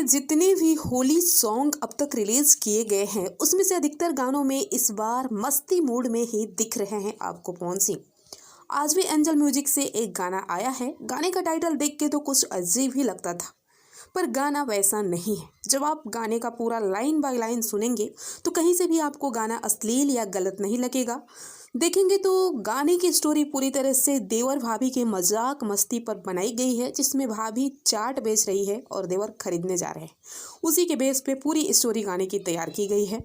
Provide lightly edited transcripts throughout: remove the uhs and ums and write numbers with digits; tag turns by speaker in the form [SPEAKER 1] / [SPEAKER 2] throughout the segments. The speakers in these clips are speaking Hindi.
[SPEAKER 1] में जितने भी होली सॉन्ग अब तक रिलीज किए गए हैं उसमें से अधिकतर गानों में इस बार मस्ती मूड में ही दिख रहे हैं आपको पवन सिंह। आज भी एंजल म्यूजिक से एक गाना आया है। गाने का टाइटल देख के तो कुछ अजीब ही लगता था, पर गाना वैसा नहीं है। जब आप गाने का पूरा लाइन बाय लाइन सुनेंगे तो कहीं से भी आपको गाना अश्लील या गलत नहीं लगेगा। देखेंगे तो गाने की स्टोरी पूरी तरह से देवर भाभी के मजाक मस्ती पर बनाई गई है, जिसमें भाभी चाट बेच रही है और देवर खरीदने जा रहे हैं। उसी के बेस पे पूरी स्टोरी गाने की तैयार की गई है।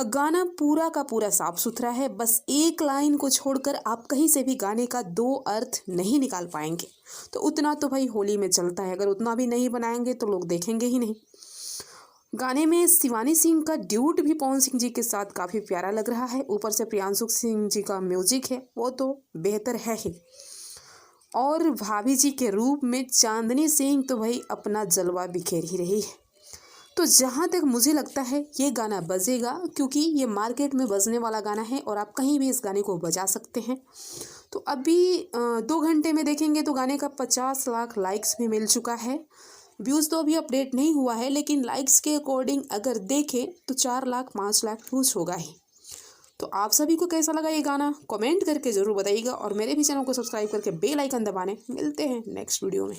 [SPEAKER 1] गाना पूरा का पूरा साफ सुथरा है। बस एक लाइन को छोड़कर आप कहीं से भी गाने का दो अर्थ नहीं निकाल पाएंगे। तो उतना तो भाई होली में चलता है, अगर उतना भी नहीं बनाएंगे तो लोग देखेंगे ही नहीं। गाने में शिवानी सिंह का ड्यूट भी पवन सिंह जी के साथ काफ़ी प्यारा लग रहा है। ऊपर से प्रियांशु सिंह जी का म्यूजिक है, वो तो बेहतर है ही। और भाभी जी के रूप में चांदनी सिंह तो भाई अपना जलवा बिखेर ही रही है। तो जहाँ तक मुझे लगता है ये गाना बजेगा, क्योंकि ये मार्केट में बजने वाला गाना है और आप कहीं भी इस गाने को बजा सकते हैं। तो अभी 2 घंटे में देखेंगे तो गाने का 50 लाख लाइक्स भी मिल चुका है। व्यूज़ तो अभी अपडेट नहीं हुआ है, लेकिन लाइक्स के अकॉर्डिंग अगर देखें तो 4 लाख 5 लाख व्यूज़ होगा ही। तो आप सभी को कैसा लगा ये गाना कमेंट करके ज़रूर बताइएगा, और मेरे भी चैनल को सब्सक्राइब करके बेल आइकन दबाने। मिलते हैं नेक्स्ट वीडियो में।